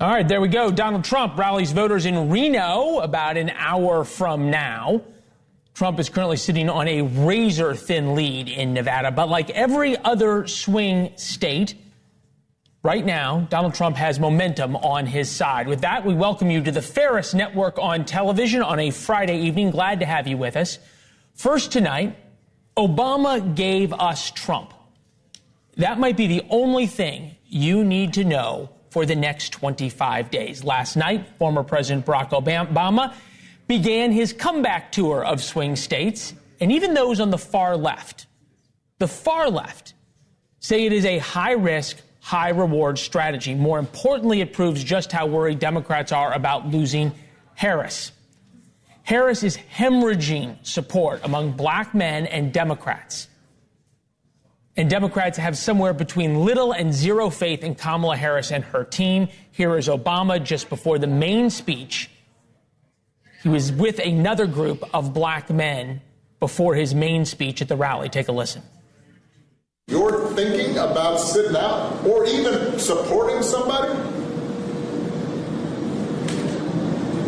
All right, there we go. Donald Trump rallies voters in Reno about an hour from now. Trump is currently sitting on a razor-thin lead in Nevada, but like every other swing state, right now, Donald Trump has momentum on his side. With that, we welcome you to the Ferris Network on television on a Friday evening. Glad to have you with us. First tonight, Obama gave us Trump. That might be the only thing you need to know for the next 25 days. Last night, former President Barack Obama began his comeback tour of swing states, and even those on the far left, say it is a high-risk, high-reward strategy. More importantly, it proves just how worried Democrats are about losing Harris. Harris is hemorrhaging support among black men and Democrats. And Democrats have somewhere between little and zero faith in Kamala Harris and her team. Here is Obama just before the main speech. He was with another group of black men before his main speech at the rally. Take a listen. You're thinking about sitting out or even supporting somebody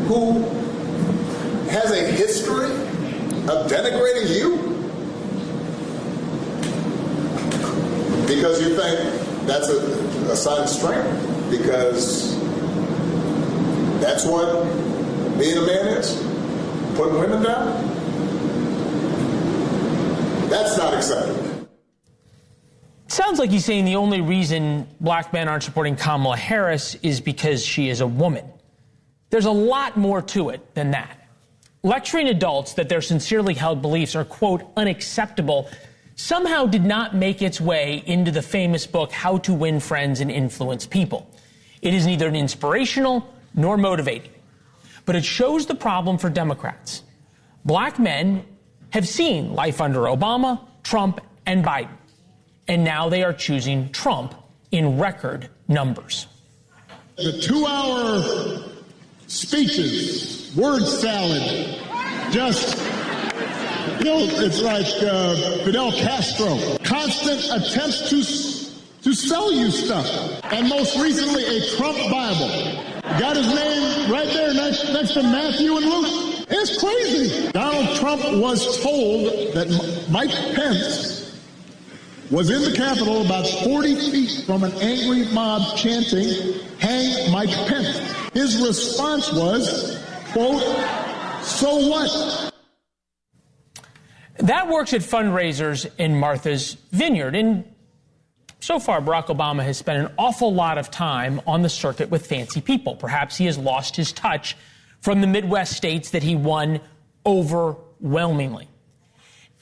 who has a history of denigrating you? Because you think that's a sign of strength? Because that's what being a man is? Putting women down? That's not acceptable. Sounds like he's saying the only reason black men aren't supporting Kamala Harris is because she is a woman. There's a lot more to it than that. Lecturing adults that their sincerely held beliefs are, quote, unacceptable somehow did not make its way into the famous book, How to Win Friends and Influence People. It is neither inspirational nor motivating, but it shows the problem for Democrats. Black men have seen life under Obama, Trump, and Biden, and now they are choosing Trump in record numbers. The 2-hour speeches, word salad, just... it's like Fidel Castro. Constant attempts to sell you stuff. And most recently, a Trump Bible. Got his name right there next to Matthew and Luke. It's crazy. Donald Trump was told that Mike Pence was in the Capitol about 40 feet from an angry mob chanting, "Hang Mike Pence." His response was, quote, "So what?" That works at fundraisers in Martha's Vineyard. And so far, Barack Obama has spent an awful lot of time on the circuit with fancy people. Perhaps he has lost his touch from the Midwest states that he won overwhelmingly.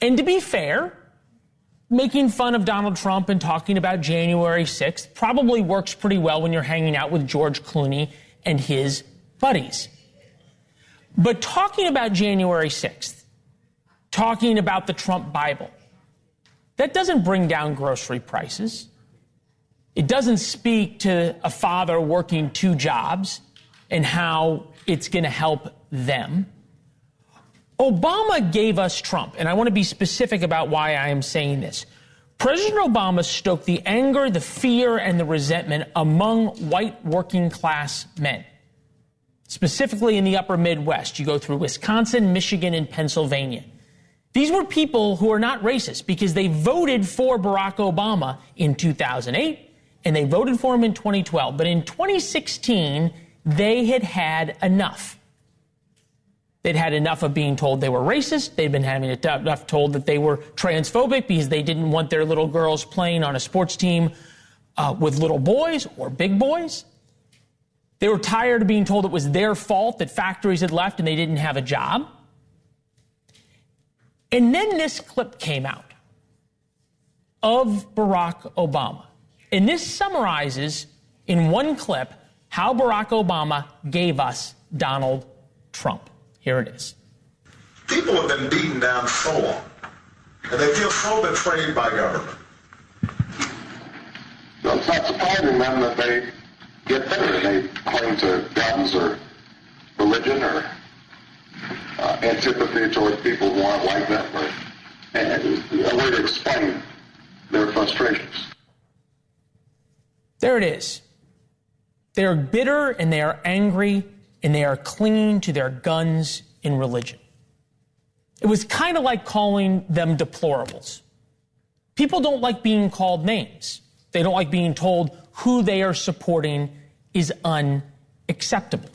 And to be fair, making fun of Donald Trump and talking about January 6th probably works pretty well when you're hanging out with George Clooney and his buddies. But talking about January 6th, talking about the Trump Bible, that doesn't bring down grocery prices. It doesn't speak to a father working 2 jobs and how it's going to help them. Obama gave us Trump, and I want to be specific about why I am saying this. President Obama stoked the anger, the fear, and the resentment among white working class men, specifically in the upper Midwest. You go through Wisconsin, Michigan, and Pennsylvania. These were people who are not racist because they voted for Barack Obama in 2008 and they voted for him in 2012. But in 2016, they had had enough. They'd had enough of being told they were racist. They'd been having enough told that they were transphobic because they didn't want their little girls playing on a sports team with little boys or big boys. They were tired of being told it was their fault that factories had left and they didn't have a job. And then this clip came out of Barack Obama. And this summarizes in one clip how Barack Obama gave us Donald Trump. Here it is. People have been beaten down so long, and they feel so betrayed by government. Well, it's not surprising then that they get bitter. They claim to guns or religion or antipathy toward people who aren't like them, or a way to explain their frustrations. There it is. They are bitter and they are angry and they are clinging to their guns in religion. It was kind of like calling them deplorables. People don't like being called names. They don't like being told who they are supporting is unacceptable.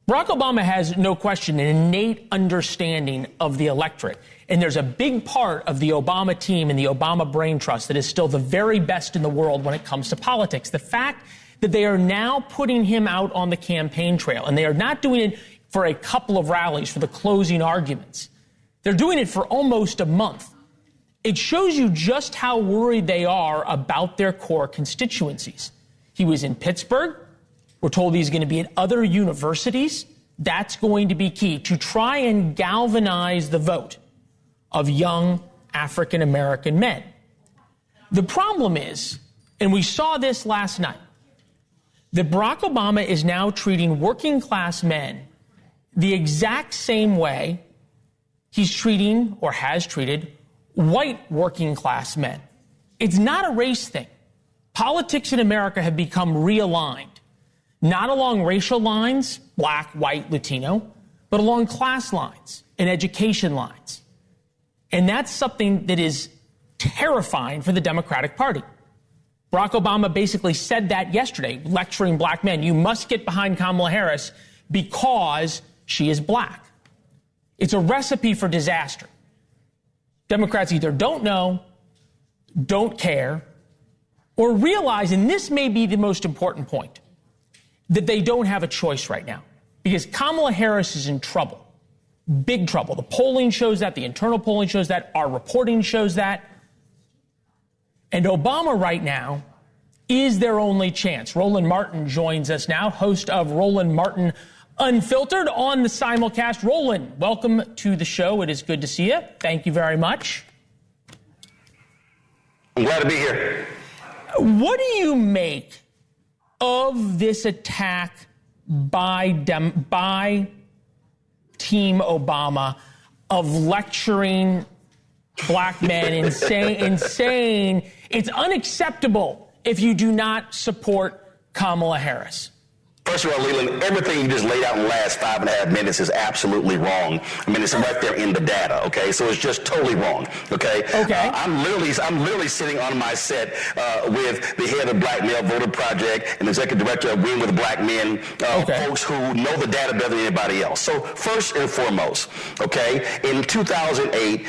Barack Obama has, no question, an innate understanding of the electorate. And there's a big part of the Obama team and the Obama brain trust that is still the very best in the world when it comes to politics. The fact that they are now putting him out on the campaign trail, and they are not doing it for a couple of rallies, for the closing arguments. They're doing it for almost a month. It shows you just how worried they are about their core constituencies. He was in Pittsburgh. We're told he's going to be at other universities. That's going to be key to try and galvanize the vote of young African-American men. The problem is, and we saw this last night, that Barack Obama is now treating working-class men the exact same way he's treating or has treated white working-class men. It's not a race thing. Politics in America have become realigned, not along racial lines, black, white, Latino, but along class lines and education lines. And that's something that is terrifying for the Democratic Party. Barack Obama basically said that yesterday, lecturing black men. You must get behind Kamala Harris because she is black. It's a recipe for disaster. Democrats either don't know, don't care, or realize, and this may be the most important point, that they don't have a choice right now. Because Kamala Harris is in trouble. Big trouble. The polling shows that. The internal polling shows that. Our reporting shows that. And Obama right now is their only chance. Roland Martin joins us now, host of Roland Martin Unfiltered on the simulcast. Roland, welcome to the show. It is good to see you. Thank you very much. I'm glad to be here. What do you make of this attack by Team Obama of lecturing black men and saying it's unacceptable if you do not support Kamala Harris? First of all, Leland, everything you just laid out in the last 5.5 minutes is absolutely wrong. I mean, it's right there in the data, okay? So it's just totally wrong, okay? Okay. I'm literally sitting on my set with the head of Black Male Voter Project and executive director of Win with Black Men, folks who know the data better than anybody else. So first and foremost, okay, in 2008,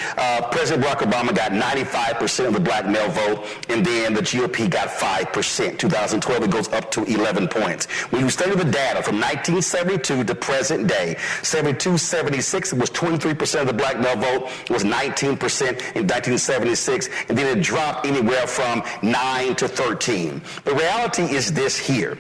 President Barack Obama got 95% of the black male vote, and then the GOP got 5%. 2012, it goes up to 11 points. When you study the data from 1972 to present day, 72, 76, it was 23% of the black male vote. It was 19% in 1976, and then it dropped anywhere from 9 to 13. The reality is this here.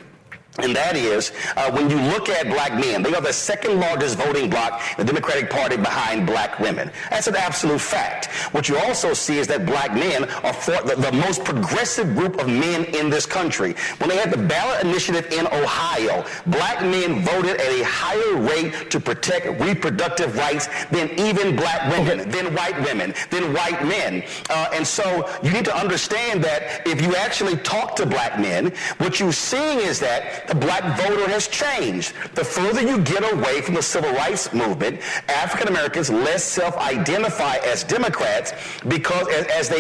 And that is, when you look at black men, they are the second largest voting bloc in the Democratic Party behind black women. That's an absolute fact. What you also see is that black men are the most progressive group of men in this country. When they had the ballot initiative in Ohio, black men voted at a higher rate to protect reproductive rights than even black women, than white women, than white men. And so you need to understand that if you actually talk to black men, what you're seeing is that the black voter has changed. The further you get away from the civil rights movement, African Americans less self-identify as Democrats because as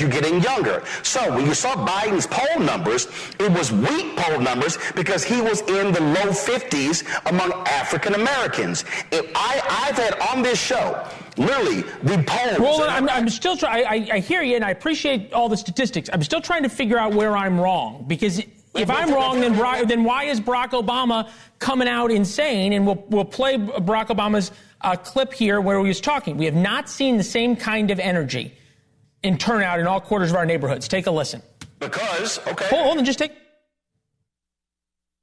you're getting younger. So when you saw Biden's poll numbers, it was weak poll numbers because he was in the low 50s among African Americans. I've had on this show literally the polls. Roland, I'm still trying. I hear you, and I appreciate all the statistics. I'm still trying to figure out where I'm wrong, because if I'm wrong, then why is Barack Obama coming out and saying, and we'll play Barack Obama's clip here where he was talking. We have not seen the same kind of energy and turnout in all quarters of our neighborhoods. Take a listen. Because, okay. Hold on, just take.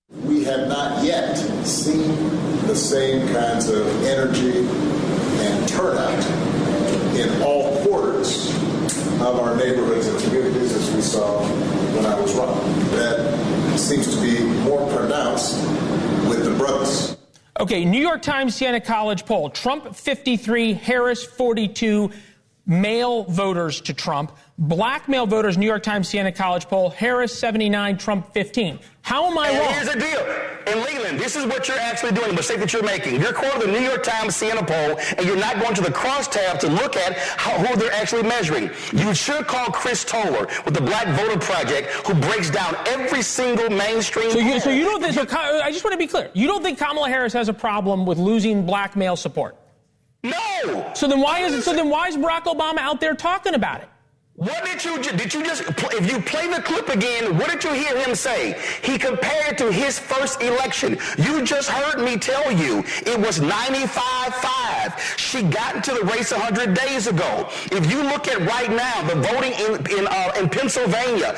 We have not yet seen the same kinds of energy and turnout in all quarters of our neighborhoods and communities as we saw when I was running. That seems to be more pronounced with the brothers. Okay, New York Times Siena College poll. Trump 53, Harris 42, male voters to Trump. Black male voters, New York Times Siena College poll, Harris 79, Trump 15. How am I wrong? Here's the deal. And Leland, this is what you're actually doing, the mistake that you're making. You're quoting the New York Times Siena poll, and you're not going to the crosstab to look at who they're actually measuring. You should call Chris Toller with the Black Voter Project, who breaks down every single mainstream poll. So you don't think, I just want to be clear. You don't think Kamala Harris has a problem with losing black male support? No. So then why is Barack Obama out there talking about it? What did you just, if you play the clip again, what did you hear him say? He compared to his first election. You just heard me tell you it was 95-5. She got into the race 100 days ago. If you look at right now, the voting in Pennsylvania,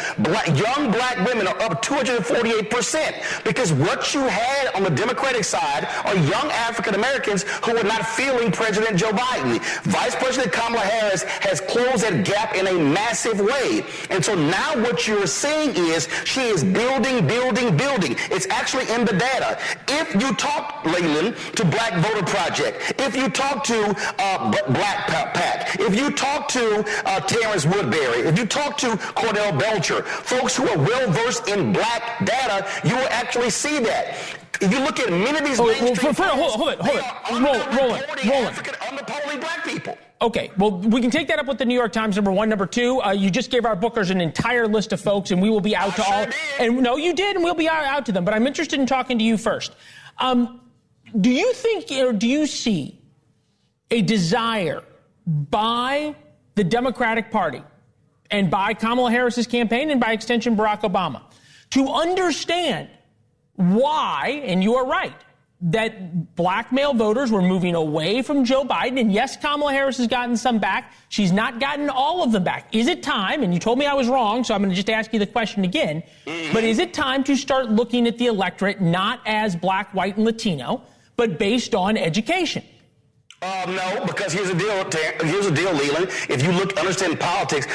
young black women are up 248%, because what you had on the Democratic side are young African Americans who are not feeling President Joe Biden. Vice President Kamala Harris has closed that gap in a massive way. And so now what you're seeing is she is building. It's actually in the data. If you talk, Leland, to Black Voter Project, if you talk to Black PAC, if you talk to Terrence Woodbury, if you talk to Cordell Belcher, folks who are well-versed in black data, you will actually see that. If you look at many of these hold it. Roland. Underpolling black people. Okay, well, we can take that up with the New York Times, number one. Number two, you just gave our bookers an entire list of folks, and we will be out to all. And no, you did, and we'll be out to them. But I'm interested in talking to you first. Do you think, or do you see a desire by the Democratic Party and by Kamala Harris's campaign and by extension Barack Obama to understand why, and you are right, that black male voters were moving away from Joe Biden? And yes, Kamala Harris has gotten some back. She's not gotten all of them back. Is it time, and you told me I was wrong, so I'm going to just ask you the question again, but is it time to start looking at the electorate not as black, white, and Latino, but based on education? No, because here's the deal, Leland. If you understand politics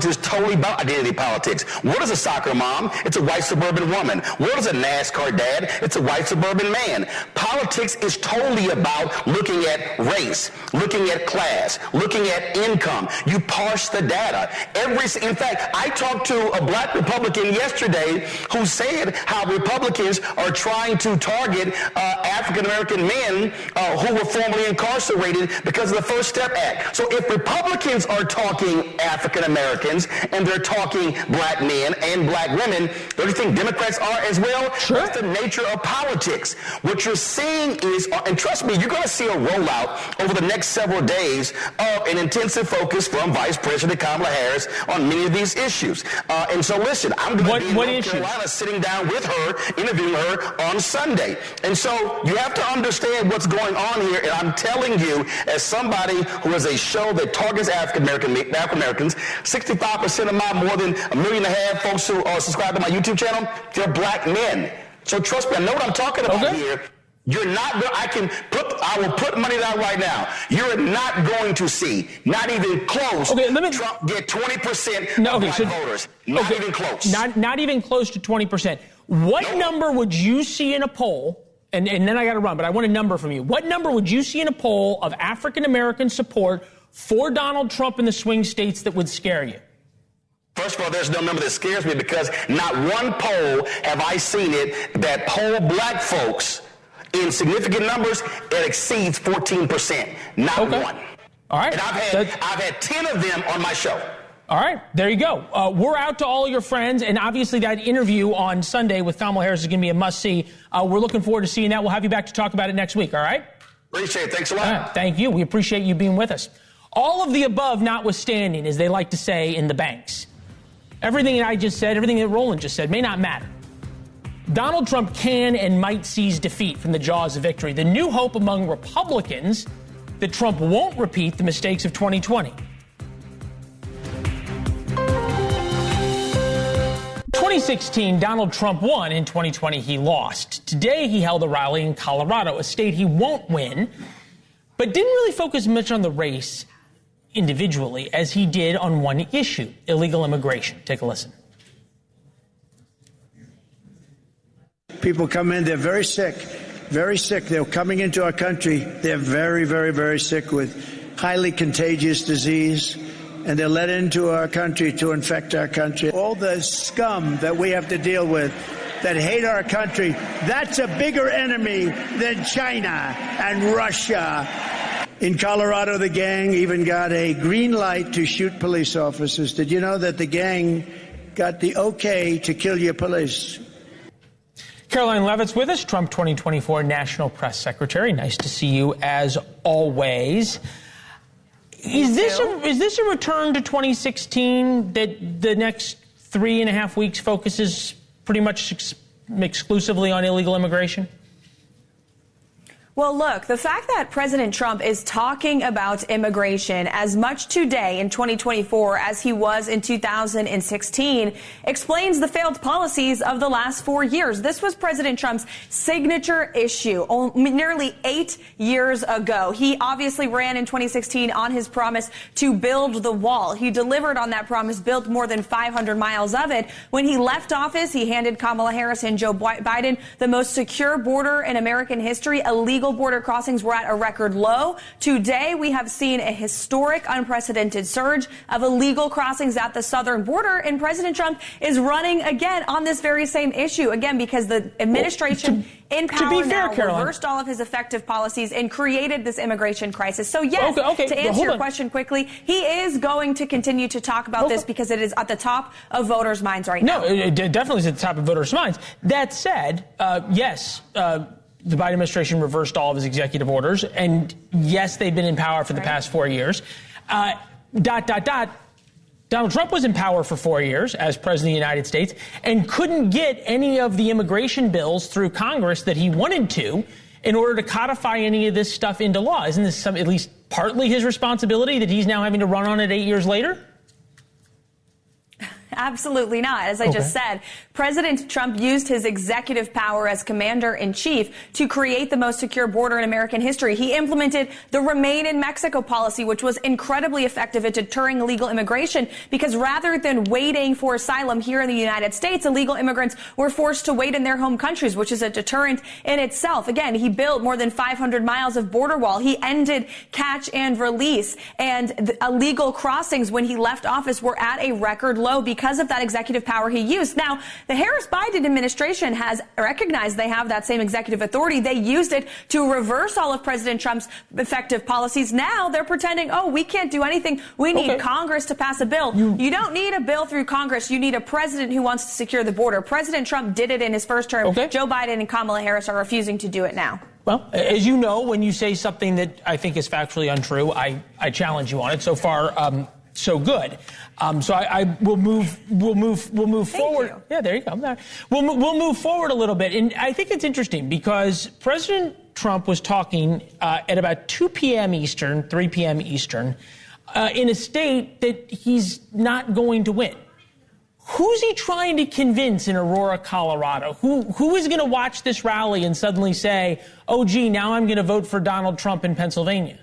is totally about identity politics. What is a soccer mom? It's a white suburban woman. What is a NASCAR dad? It's a white suburban man. Politics is totally about looking at race, looking at class, looking at income. You parse the data. In fact, I talked to a black Republican yesterday who said how Republicans are trying to target African American men who were formerly incarcerated because of the First Step Act. So if Republicans are talking African Americans and they're talking black men and black women, don't you think Democrats are as well? Sure. That's the nature of politics. What you're seeing is, and trust me, you're going to see a rollout over the next several days of an intensive focus from Vice President Kamala Harris on many of these issues. And so listen, I'm going to be in North Carolina sitting down with her, interviewing her on Sunday. And so you have to understand what's going on here, and I'm telling you, as somebody who has a show that targets African Americans, 65% of my more than 1.5 million folks who are subscribed to my YouTube channel, they're black men. So trust me, I know what I'm talking about here. You're not. I will put money down right now. You're not going to see, not even close. Trump get 20% of black voters. Not even close. Not even close to 20%. What number would you see in a poll? And then I got to run, but I want a number from you. What number would you see in a poll of African-American support for Donald Trump in the swing states that would scare you? First of all, there's no number that scares me, because not one poll have I seen it that poll black folks in significant numbers that exceeds 14%. Not one. All right. And I've had 10 of them on my show. All right, there you go. We're out to all your friends, and obviously that interview on Sunday with Kamala Harris is going to be a must-see. We're looking forward to seeing that. We'll have you back to talk about it next week, all right? Appreciate it. Thanks a lot. Right, thank you. We appreciate you being with us. All of the above notwithstanding, as they like to say in the banks, everything that I just said, everything that Roland just said may not matter. Donald Trump can and might seize defeat from the jaws of victory. The new hope among Republicans that Trump won't repeat the mistakes of 2020. 2016, Donald Trump won. In 2020, he lost. Today, he held a rally in Colorado, a state he won't win, but didn't really focus much on the race individually as he did on one issue, illegal immigration. Take a listen. People come in, they're very sick, very sick. They're coming into our country. They're very, very, very sick with highly contagious disease. and they're let into our country to infect our country. All the scum that we have to deal with that hate our country, that's a bigger enemy than China and Russia. In Colorado, the gang even got a green light to shoot police officers. Did you know that the gang got the okay to kill your police? Caroline Levitt's with us, Trump 2024 National Press Secretary. Nice to see you as always. Is this a return to 2016 that the next 3.5 weeks focuses pretty much exclusively on illegal immigration? Well, look, the fact that President Trump is talking about immigration as much today in 2024 as he was in 2016 explains the failed policies of the last 4 years. This was President Trump's signature issue nearly 8 years ago. He obviously ran in 2016 on his promise to build the wall. He delivered on that promise, built more than 500 miles of it. When he left office, he handed Kamala Harris and Joe Biden the most secure border in American history. Illegal border crossings were at a record low. Today, we have seen a historic, unprecedented surge of illegal crossings at the southern border, and President Trump is running again on this very same issue, again, because the administration in power now reversed all of his effective policies and created this immigration crisis. So, yes, to answer your question quickly, he is going to continue to talk about this because it is at the top of voters' minds right now. No, it definitely is at the top of voters' minds. That said, yes, the Biden administration reversed all of his executive orders, and yes, they've been in power for the past 4 years. Donald Trump was in power for 4 years as president of the United States and couldn't get any of the immigration bills through Congress that he wanted to in order to codify any of this stuff into law. Isn't this at least partly his responsibility that he's now having to run on it 8 years later? Absolutely not. As I just said, President Trump used his executive power as commander-in-chief to create the most secure border in American history. He implemented the Remain in Mexico policy, which was incredibly effective at deterring illegal immigration because rather than waiting for asylum here in the United States, illegal immigrants were forced to wait in their home countries, which is a deterrent in itself. Again, he built more than 500 miles of border wall. He ended catch and release, and the illegal crossings when he left office were at a record low because of that executive power he used. Now, the Harris-Biden administration has recognized they have that same executive authority. They used it to reverse all of President Trump's effective policies. Now they're pretending, oh, we can't do anything. We need Congress to pass a bill. You don't need a bill through Congress. You need a president who wants to secure the border. President Trump did it in his first term. Joe Biden and Kamala Harris are refusing to do it now. Well, as you know, when you say something that I think is factually untrue, I challenge you on it. So far, so good. So I will move. We'll move forward. Yeah, there you go. We'll move forward a little bit, and I think it's interesting because President Trump was talking at about 2 p.m. Eastern, 3 p.m. Eastern, in a state that he's not going to win. Who's he trying to convince in Aurora, Colorado? Who is going to watch this rally and suddenly say, "Oh, gee, now I'm going to vote for Donald Trump in Pennsylvania"?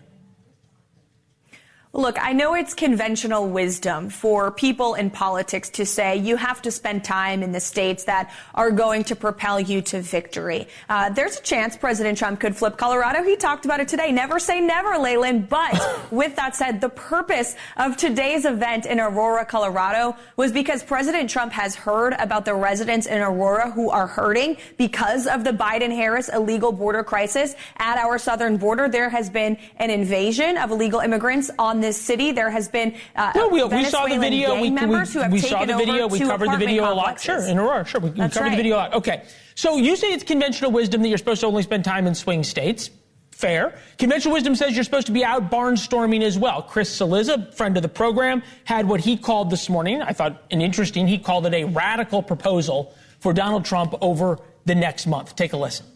Look, I know it's conventional wisdom for people in politics to say you have to spend time in the states that are going to propel you to victory. There's a chance President Trump could flip Colorado. He talked about it today. Never say never, Leland. But with that said, the purpose of today's event in Aurora, Colorado was because President Trump has heard about the residents in Aurora who are hurting because of the Biden-Harris illegal border crisis at our southern border. There has been an invasion of illegal immigrants on this city. There has been we saw the video. We saw the video. We covered the video a lot. Sure, in Aurora. Sure, we covered the video a lot. Okay. So you say it's conventional wisdom that you're supposed to only spend time in swing states. Fair. Conventional wisdom says you're supposed to be out barnstorming as well. Chris Cillizza, friend of the program, had what he called this morning, I thought he called it a radical proposal for Donald Trump over the next month. Take a listen.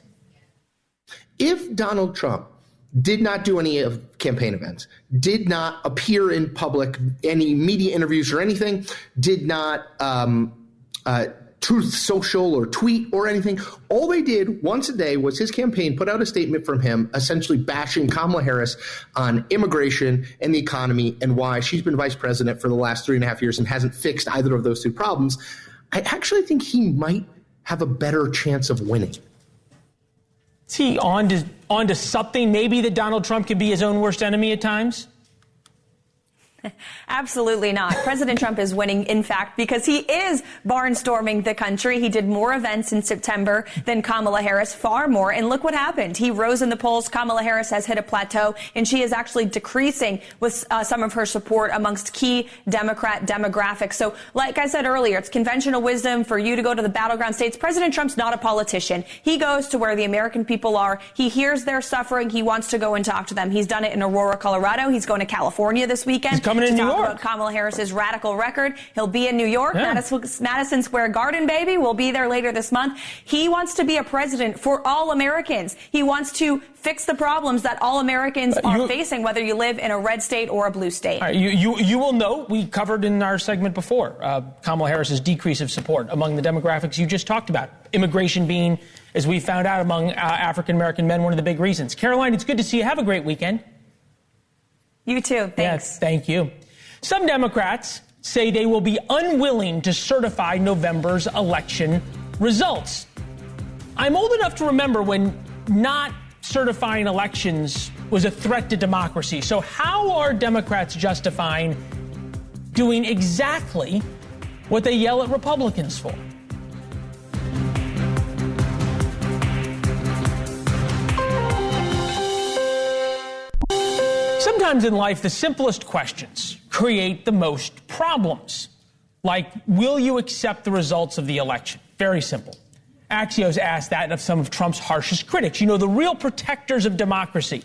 If Donald Trump did not do any of campaign events, did not appear in public, any media interviews or anything, did not Truth Social or tweet or anything. All they did once a day was his campaign put out a statement from him essentially bashing Kamala Harris on immigration and the economy and why she's been vice president for the last 3.5 years and hasn't fixed either of those two problems. I actually think he might have a better chance of winning. Is he on to something maybe that Donald Trump could be his own worst enemy at times? Absolutely not. President Trump is winning, in fact, because he is barnstorming the country. He did more events in September than Kamala Harris, far more. And look what happened. He rose in the polls. Kamala Harris has hit a plateau, and she is actually decreasing with some of her support amongst key Democrat demographics. So like I said earlier, it's conventional wisdom for you to go to the battleground states. President Trump's not a politician. He goes to where the American people are. He hears their suffering. He wants to go and talk to them. He's done it in Aurora, Colorado. He's going to California this weekend. He's coming to New York. About Kamala Harris's radical record. He'll be in New York. Yeah. Madison Square Garden, baby. We'll be there later this month. He wants to be a president for all Americans. He wants to fix the problems that all Americans are facing, whether you live in a red state or a blue state. All right, you will note, we covered in our segment before, Kamala Harris's decrease of support among the demographics you just talked about. Immigration being, as we found out, among African-American men, one of the big reasons. Caroline, it's good to see you. Have a great weekend. You too. Thanks. Yes, thank you. Some Democrats say they will be unwilling to certify November's election results. I'm old enough to remember when not certifying elections was a threat to democracy. So how are Democrats justifying doing exactly what they yell at Republicans for? Sometimes in life, the simplest questions create the most problems. Like, will you accept the results of the election? Very simple. Axios asked that of some of Trump's harshest critics. You know, the real protectors of democracy,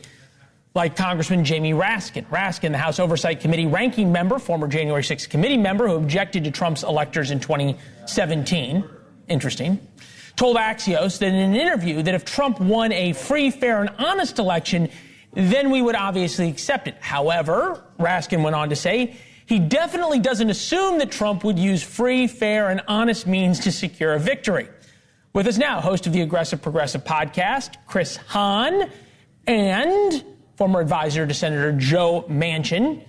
like Congressman Jamie Raskin. Raskin, the House Oversight Committee ranking member, former January 6th committee member who objected to Trump's electors in 2017. Interesting. Told Axios that in an interview that if Trump won a free, fair, and honest election, then we would obviously accept it. However, Raskin went on to say, he definitely doesn't assume that Trump would use free, fair, and honest means to secure a victory. With us now, host of the Aggressive Progressive podcast, Chris Hahn, and former advisor to Senator Joe Manchin,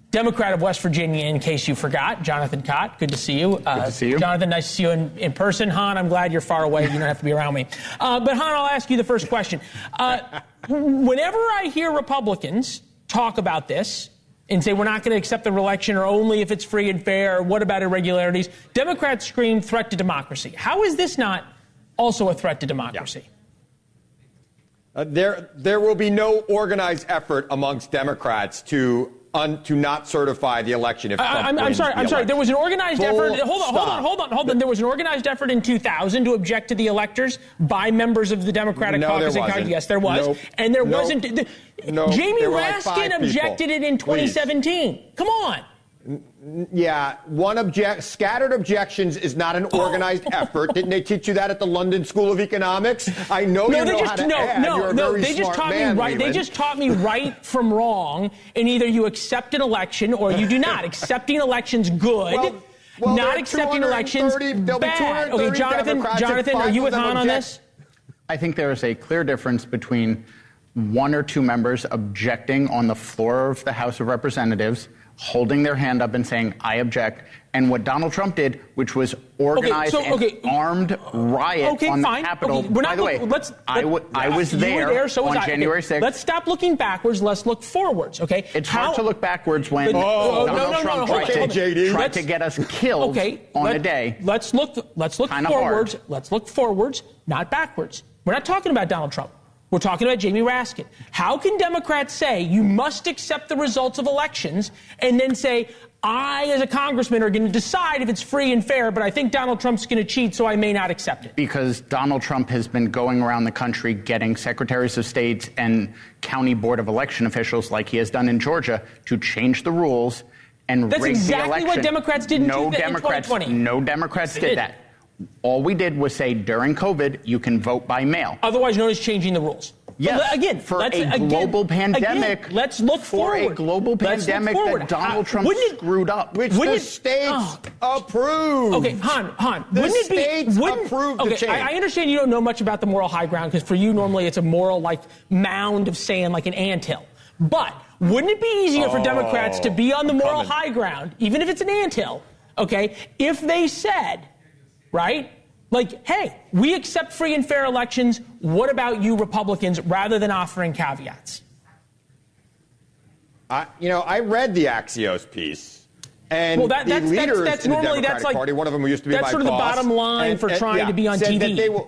Democrat of West Virginia, in case you forgot, Jonathan Cott. Good to see you. Good to see you. Jonathan, nice to see you in person. Hahn, I'm glad you're far away. You don't have to be around me. But Hahn, I'll ask you the first question. Whenever I hear Republicans talk about this and say we're not going to accept the election or only if it's free and fair, what about irregularities, Democrats scream threat to democracy. How is this not also a threat to democracy? Yeah. There will be no organized effort amongst Democrats to not certify the election if Trump I'm sorry. There was an organized effort. Hold on. There was an organized effort in 2000 to object to the electors by members of the Democratic caucus. There wasn't. Yes, there was. Nope. And there wasn't. Jamie there Raskin objected it in 2017. Please. Come on. Yeah, scattered objections is not an organized effort. Didn't they teach you that at the London School of Economics? I know you know how to add. You're a very smart man, Leland. They just taught me right from wrong, and either you accept an election or you do not. Accepting elections, good. Well, not accepting elections, bad. Okay, Jonathan, are you with Hahn on this? I think there is a clear difference between one or two members objecting on the floor of the House of Representatives, holding their hand up and saying, I object, and what Donald Trump did, which was organize an armed riot on the Capitol. By the way, I was there on January 6th. Let's stop looking backwards. Let's look forwards, okay? It's hard to look backwards when Donald Trump tried to get us killed on a day. Let's look forwards. Hard. Let's look forwards, not backwards. We're not talking about Donald Trump. We're talking about Jamie Raskin. How can Democrats say you must accept the results of elections and then say, I, as a congressman, are going to decide if it's free and fair, but I think Donald Trump's going to cheat, so I may not accept it? Because Donald Trump has been going around the country getting secretaries of state and county board of election officials, like he has done in Georgia, to change the rules and rig the election. That's exactly what Democrats did in 2020. No Democrats did that. All we did was say during COVID, you can vote by mail. Otherwise known as changing the rules. Yes, again, for a global pandemic. Let's look forward. For a global pandemic that Donald Trump screwed up. Which the states approved. Okay, Han, wouldn't it be... approved the change. I understand you don't know much about the moral high ground, because for you, normally it's a moral, mound of sand, like an anthill. But wouldn't it be easier for Democrats to be on the moral high ground, even if it's an anthill, okay, if they said, right, hey, we accept free and fair elections. What about you Republicans, rather than offering caveats? I read the Axios piece. And that's normally Democratic Party, one of them who used to be my boss. That's sort of the bottom line for trying to be on TV.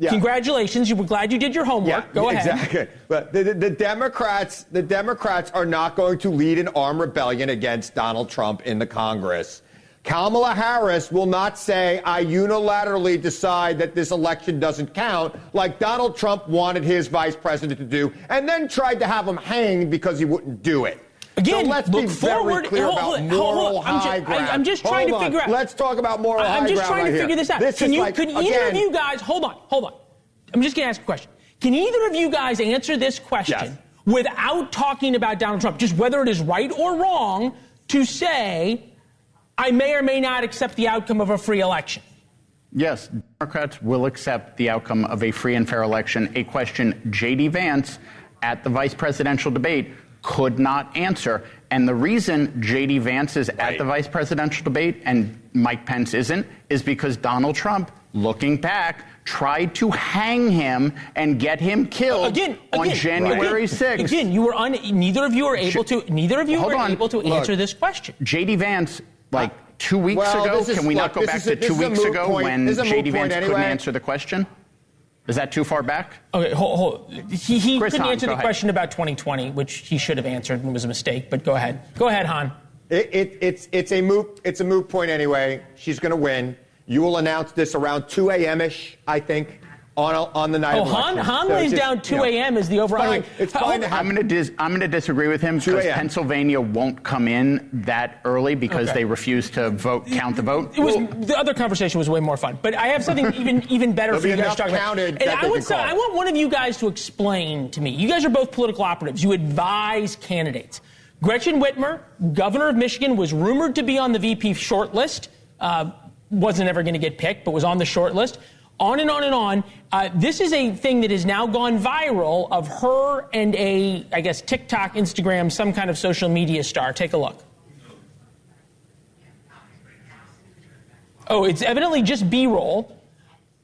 Congratulations! You were glad you did your homework. Go ahead. Exactly. But the Democrats are not going to lead an armed rebellion against Donald Trump in the Congress. Kamala Harris will not say, I unilaterally decide that this election doesn't count, like Donald Trump wanted his vice president to do, and then tried to have him hanged because he wouldn't do it. Again, so let's look be forward. very clear about moral high ground. I'm just trying to figure out. Let's talk about moral high ground. I'm just trying to figure this out. Could either of you guys hold on? I'm just going to ask a question. Can either of you guys answer this question without talking about Donald Trump, just whether it is right or wrong to say, I may or may not accept the outcome of a free election? Yes, Democrats will accept the outcome of a free and fair election. A question J.D. Vance at the vice presidential debate could not answer. And the reason J.D. Vance is at the vice presidential debate and Mike Pence isn't is because Donald Trump, looking back, tried to hang him and get him killed on January 6th. Again, neither of you are able to answer this question. J.D. Vance, 2 weeks ago, can we not go back to 2 weeks ago when J.D. Vance couldn't answer the question? Is that too far back? Okay, hold. He couldn't answer the question about 2020, which he should have answered and was a mistake. But go ahead. Go ahead, Han. It's a moot point anyway. She's going to win. You will announce this around 2 a.m.-ish, I think, on the night of election. Han lays down 2 a.m. as the overall. It's fine. I'm going to disagree with him because Pennsylvania won't come in that early because they refuse to count the vote. The other conversation was way more fun. But I have something even better for you guys to talk about. And I want one of you guys to explain to me. You guys are both political operatives. You advise candidates. Gretchen Whitmer, governor of Michigan, was rumored to be on the VP shortlist. Wasn't ever going to get picked, but was on the short list. On and on and on. This is a thing that has now gone viral of her and TikTok, Instagram, some kind of social media star. Take a look. Oh, it's evidently just B-roll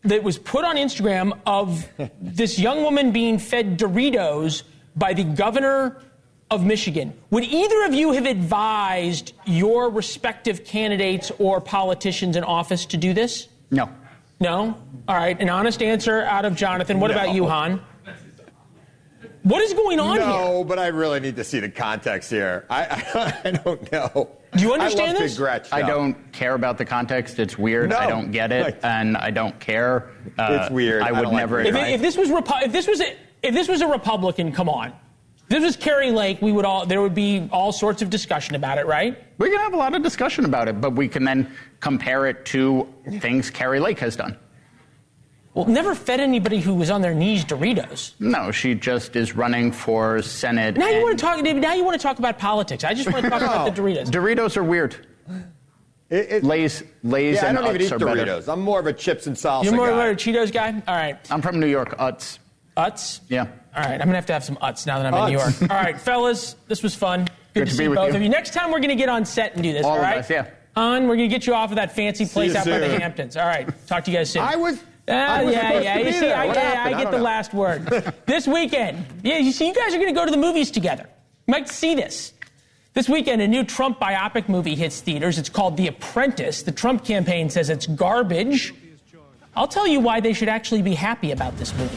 that was put on Instagram of this young woman being fed Doritos by the governor of Michigan. Would either of you have advised your respective candidates or politicians in office to do this? No. No? All right. An honest answer out of Jonathan. What about you, Han? What is going on here? No, but I really need to see the context here. I don't know. Do you understand I love this? Big Gretch, I don't care about the context. It's weird. I don't get it, and I don't care. It's weird. I would never. If this was a Republican, come on. If this was Carrie Lake, there would be all sorts of discussion about it, right? We can have a lot of discussion about it, but we can then compare it to things Carrie Lake has done. Well, never fed anybody who was on their knees Doritos. No, she just is running for Senate. Now you want to talk about politics. I just want to talk about the Doritos. Doritos are weird. Lays I don't even eat Utz Doritos. better. I'm more of a chips and salsa guy. You're more of a Cheetos guy? All right. I'm from New York. Utz. Utz? Yeah. All right. I'm going to have some Utz now that I'm in New York. All right, fellas, this was fun. Good to see both of you. Next time we're going to get on set and do this, all right? All of us, yeah. We're going to get you off of that fancy place out by the Hamptons. All right. Talk to you guys soon. I was You see, I get the last word. This weekend, you see, you guys are going to go to the movies together. You might see this. This weekend, a new Trump biopic movie hits theaters. It's called The Apprentice. The Trump campaign says it's garbage. I'll tell you why they should actually be happy about this movie.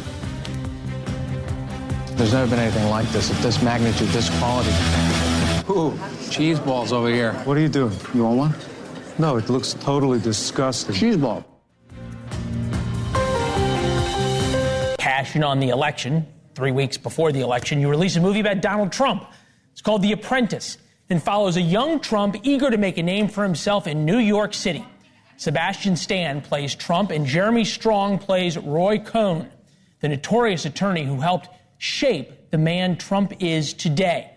There's never been anything like this, of this magnitude, this quality. Ooh, cheese balls over here. What are you doing? You want one? No, it looks totally disgusting. Cheese ball. Cashing on the election, 3 weeks before the election, you release a movie about Donald Trump. It's called The Apprentice and follows a young Trump eager to make a name for himself in New York City. Sebastian Stan plays Trump and Jeremy Strong plays Roy Cohn, the notorious attorney who helped shape the man Trump is today.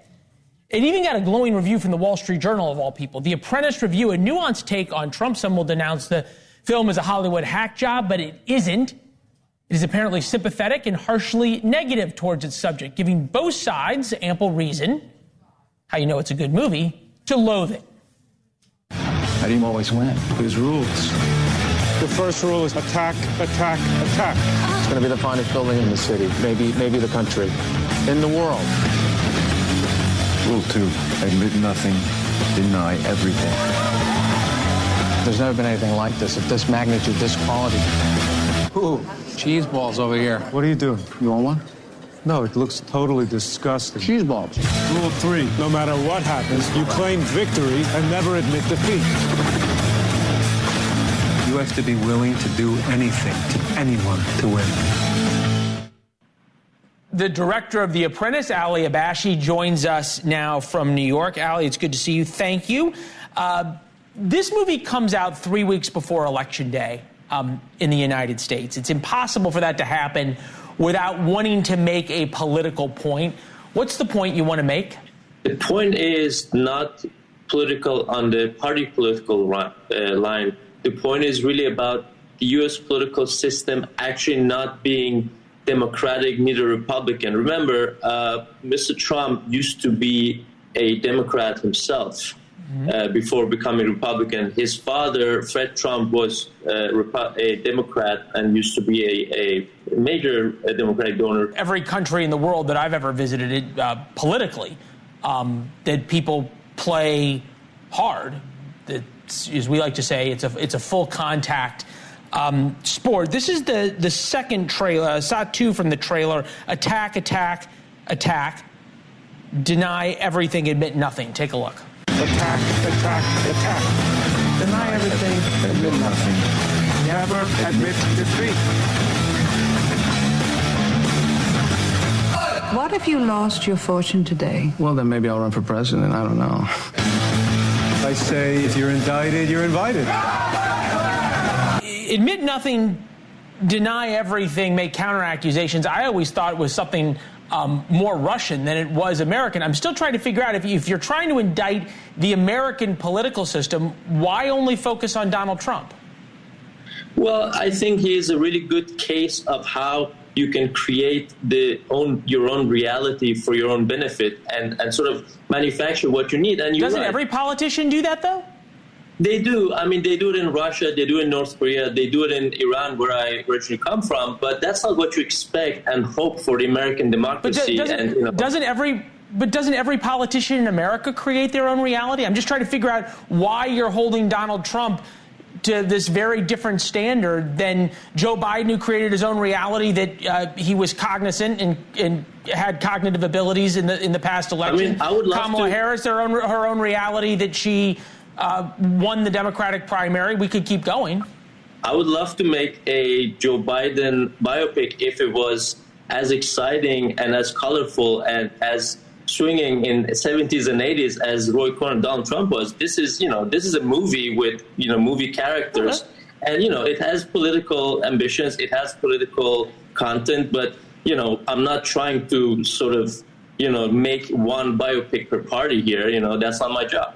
It even got a glowing review from the Wall Street Journal, of all people. The Apprentice review, a nuanced take on Trump. Some will denounce the film as a Hollywood hack job, but it isn't. It is apparently sympathetic and harshly negative towards its subject, giving both sides ample reason, how you know it's a good movie, to loathe it. How do you always win? There's rules. The first rule is attack, attack, attack. It's going to be the finest building in the city, maybe the country, in the world. Rule 2, admit nothing, deny everything. There's never been anything like this, at this magnitude, this quality. Ooh, cheese balls over here. What are you doing? You want one? No, it looks totally disgusting. Cheese balls. Rule 3, no matter what happens, you claim victory and never admit defeat. You have to be willing to do anything to anyone to win. The director of The Apprentice, Ali Abashi, joins us now from New York. Ali, it's good to see you. Thank you. This movie comes out 3 weeks before Election Day in the United States. It's impossible for that to happen without wanting to make a political point. What's the point you want to make? The point is not political on the party political line. The point is really about the U.S. political system actually not being Democratic, neither Republican. Remember, Mr. Trump used to be a Democrat himself before becoming Republican. His father, Fred Trump, was a Democrat and used to be a major Democratic donor. Every country in the world that I've ever visited politically, that people play hard. As we like to say, it's a full contact sport. This is the second trailer. I saw 2 from the trailer. Attack, attack, attack. Deny everything, admit nothing. Take a look. Attack, attack, attack. Deny everything, admit nothing. Never admit defeat. What if you lost your fortune today? Well, then maybe I'll run for president. I don't know. I say, if you're indicted, you're invited. Admit nothing, deny everything, make counter accusations. I always thought it was something more Russian than it was American. I'm still trying to figure out if you're trying to indict the American political system, why only focus on Donald Trump? Well, I think he is a really good case of how you can create your own reality for your own benefit and sort of manufacture what you need. And doesn't every politician do that, though? They do. I mean, they do it in Russia, they do it in North Korea, they do it in Iran, where I originally come from. But that's not what you expect and hope for the American democracy. But doesn't every politician in America create their own reality? I'm just trying to figure out why you're holding Donald Trump to this very different standard than Joe Biden, who created his own reality that he was cognizant and had cognitive abilities in the past election. I would love Kamala Harris, her own reality that she won the Democratic primary. We could keep going. I would love to make a Joe Biden biopic if it was as exciting and as colorful and as swinging in the 70s and 80s as Roy Cohn and Donald Trump was. This is a movie with, movie characters. And, it has political ambitions. It has political content. But, I'm not trying to sort of, make one biopic per party here. That's not my job.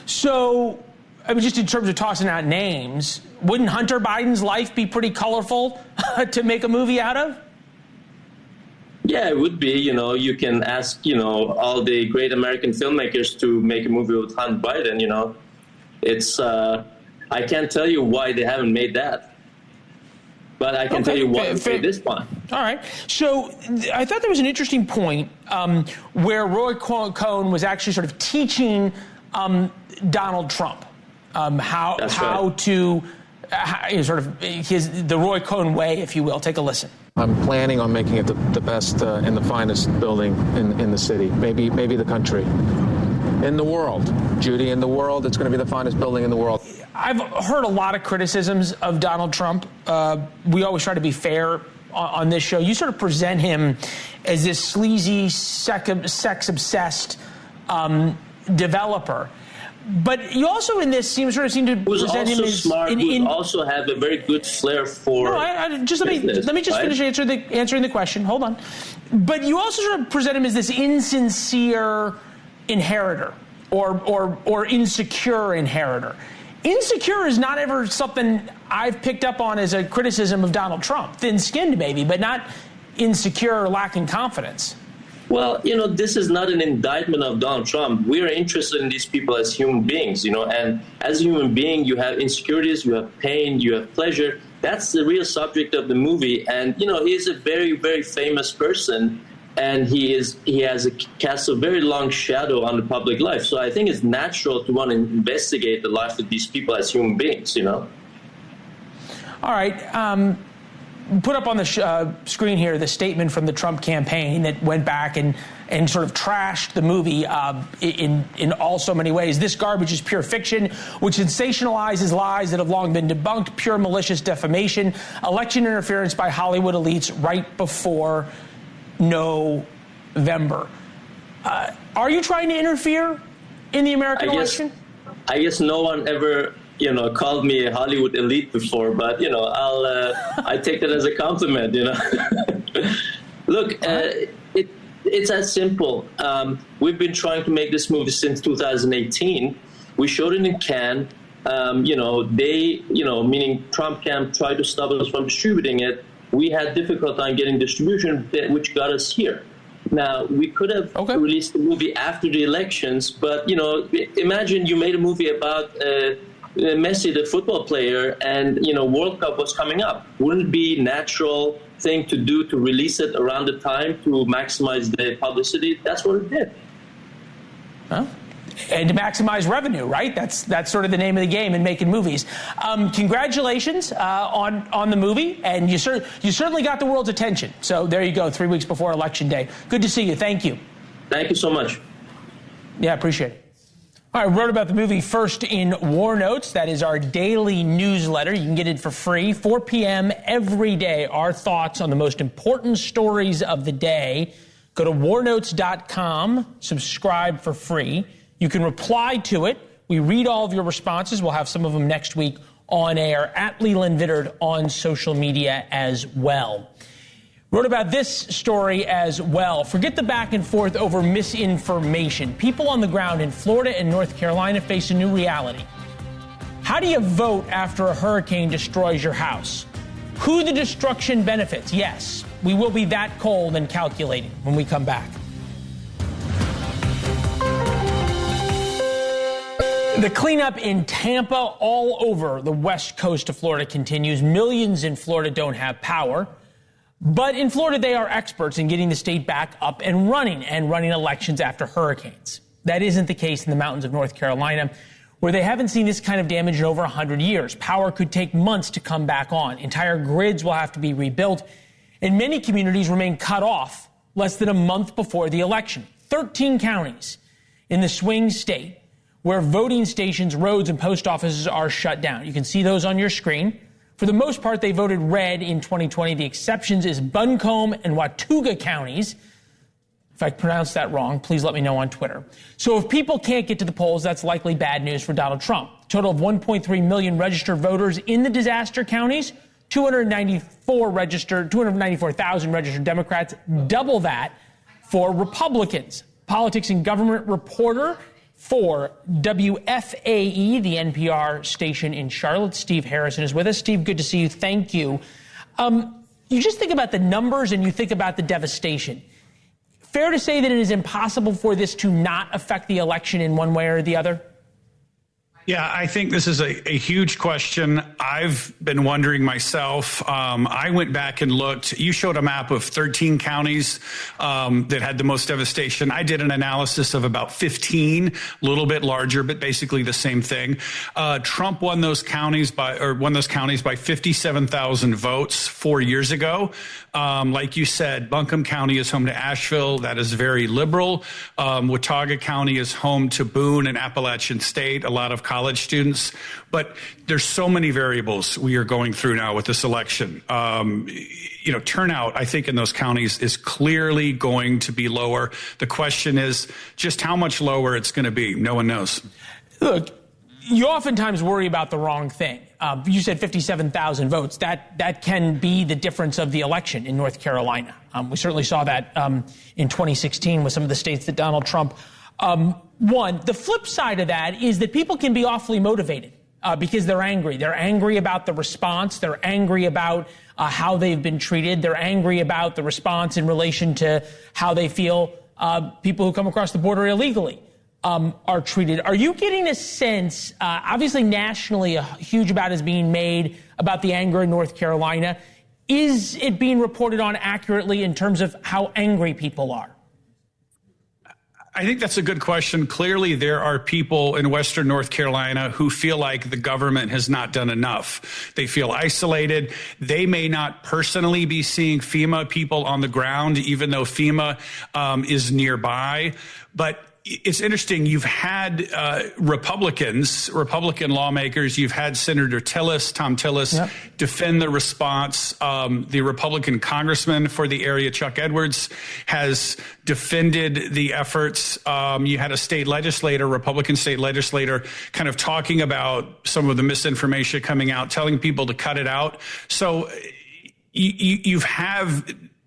So, I mean, just in terms of tossing out names, wouldn't Hunter Biden's life be pretty colorful to make a movie out of? Yeah, it would be. You can ask, all the great American filmmakers to make a movie with Hunter Biden. It's I can't tell you why they haven't made that, but I can tell you why they made this one. All right. So I thought there was an interesting point where Roy Cohn was actually sort of teaching Donald Trump how to sort of the Roy Cohn way, if you will. Take a listen. I'm planning on making it the best and the finest building in the city, maybe the country, in the world. Judy, in the world, it's going to be the finest building in the world. I've heard a lot of criticisms of Donald Trump. We always try to be fair on this show. You sort of present him as this sleazy, sex-obsessed developer. But you also in this seem to present him as smart. Who also have a very good flair for. No, let me just finish answering the question. Hold on. But you also sort of present him as this insincere inheritor or insecure inheritor. Insecure is not ever something I've picked up on as a criticism of Donald Trump. Thin-skinned maybe, but not insecure or lacking confidence. Well, this is not an indictment of Donald Trump. We are interested in these people as human beings, and as a human being, you have insecurities, you have pain, you have pleasure. That's the real subject of the movie. And, he's a very, very famous person. and he has cast a very long shadow on the public life. So I think it's natural to want to investigate the life of these people as human beings, you know? All right. Put up on the screen here the statement from the Trump campaign that went back and sort of trashed the movie in all so many ways. This garbage is pure fiction, which sensationalizes lies that have long been debunked, pure malicious defamation, election interference by Hollywood elites right before November. Are you trying to interfere in the American election? I guess no one ever called me a Hollywood elite before, but, I take that as a compliment, Look, it's as simple. We've been trying to make this movie since 2018. We showed it in Cannes. Meaning Trump camp tried to stop us from distributing it. We had difficulty on getting distribution, which got us here. Now, we could have released the movie after the elections, but, imagine you made a movie about Messi, the football player, and World Cup was coming up. Wouldn't it be natural thing to do to release it around the time to maximize the publicity? That's what it did. Well, and to maximize revenue, right? That's sort of the name of the game in making movies. Congratulations on the movie, and you certainly got the world's attention. So there you go, 3 weeks before Election Day. Good to see you. Thank you. Thank you so much. Yeah, appreciate it. I wrote about the movie first in War Notes. That is our daily newsletter. You can get it for free, 4 p.m. every day. Our thoughts on the most important stories of the day. Go to warnotes.com, subscribe for free. You can reply to it. We read all of your responses. We'll have some of them next week on air at Leland Vittert on social media as well. Wrote about this story as well. Forget the back and forth over misinformation. People on the ground in Florida and North Carolina face a new reality. How do you vote after a hurricane destroys your house? Who the destruction benefits? Yes, we will be that cold and calculating when we come back. The cleanup in Tampa all over the west coast of Florida continues. Millions in Florida don't have power. But in Florida, they are experts in getting the state back up and running elections after hurricanes. That isn't the case in the mountains of North Carolina, where they haven't seen this kind of damage in over 100 years. Power could take months to come back on. Entire grids will have to be rebuilt, and many communities remain cut off less than a month before the election. 13 counties in the swing state where voting stations, roads, and post offices are shut down. You can see those on your screen. For the most part, they voted red in 2020. The exceptions is Buncombe and Watauga counties. If I pronounced that wrong, please let me know on Twitter. So if people can't get to the polls, that's likely bad news for Donald Trump. A total of 1.3 million registered voters in the disaster counties, 294,000 registered Democrats, double that for Republicans. Politics and government reporter for WFAE, the NPR station in Charlotte, Steve Harrison is with us. Steve, good to see you. Thank you. You just think about the numbers and you think about the devastation. Fair to say that it is impossible for this to not affect the election in one way or the other? Yeah, I think this is a huge question. I've been wondering myself. I went back and looked. You showed a map of 13 counties that had the most devastation. I did an analysis of about 15, a little bit larger, but basically the same thing. Trump won those counties by 57,000 votes 4 years ago. Like you said, Buncombe County is home to Asheville. That is very liberal. Watauga County is home to Boone and Appalachian State, a lot of college students. But there's so many variables we are going through now with this election. Turnout, I think, in those counties is clearly going to be lower. The question is just how much lower it's going to be. No one knows. Look, you oftentimes worry about the wrong thing. You said 57,000 votes. That can be the difference of the election in North Carolina. We certainly saw that in 2016 with some of the states that Donald Trump won. The flip side of that is that people can be awfully motivated because they're angry. They're angry about the response. They're angry about how they've been treated. They're angry about the response in relation to how they feel people who come across the border illegally are treated. Are you getting a sense, obviously nationally, a huge amount is being made about the anger in North Carolina. is it being reported on accurately in terms of how angry people are? I think that's a good question. Clearly, there are people in Western North Carolina who feel like the government has not done enough. They feel isolated. They may not personally be seeing FEMA people on the ground, even though FEMA is nearby. But it's interesting. You've had Republican lawmakers. You've had Senator Tom Tillis, defend the response. The Republican congressman for the area, Chuck Edwards, has defended the efforts. You had a Republican state legislator, kind of talking about some of the misinformation coming out, telling people to cut it out. So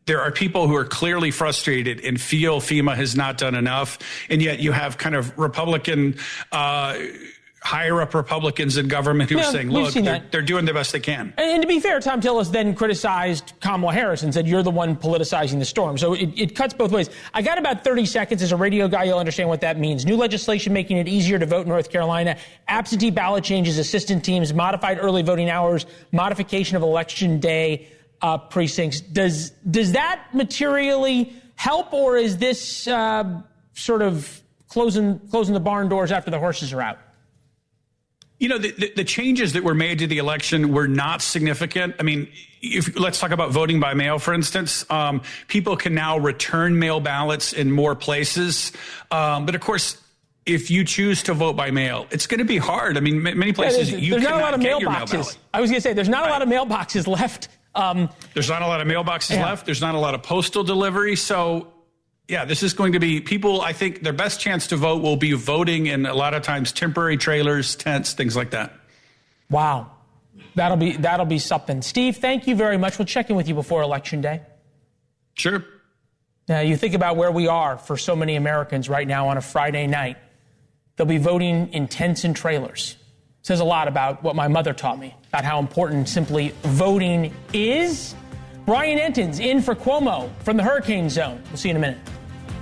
there are people who are clearly frustrated and feel FEMA has not done enough. And yet you have kind of Republican, higher up Republicans in government who are saying, look, they're doing the best they can. And to be fair, Tom Tillis then criticized Kamala Harris and said, you're the one politicizing the storm. So it cuts both ways. I got about 30 seconds. As a radio guy, you'll understand what that means. New legislation making it easier to vote in North Carolina, absentee ballot changes, assistant teams, modified early voting hours, modification of election day precincts. Does that materially help, or is this sort of closing the barn doors after the horses are out? You know, the changes that were made to the election were not significant. I mean, let's talk about voting by mail, for instance. People can now return mail ballots in more places. But of course, if you choose to vote by mail, it's going to be hard. I mean, many places you cannot get your mail ballot. I was going to say, there's not a lot of mailboxes left. There's not a lot of mailboxes left. There's not a lot of postal delivery. So, yeah, this is going to be people. I think their best chance to vote will be voting in a lot of times temporary trailers, tents, things like that. Wow. That'll be something. Steve, thank you very much. We'll check in with you before Election Day. Sure. Now, you think about where we are for so many Americans right now on a Friday night. They'll be voting in tents and trailers. Says a lot about what my mother taught me, about how important simply voting is. Brian Enton's in for Cuomo from the Hurricane Zone. We'll see you in a minute.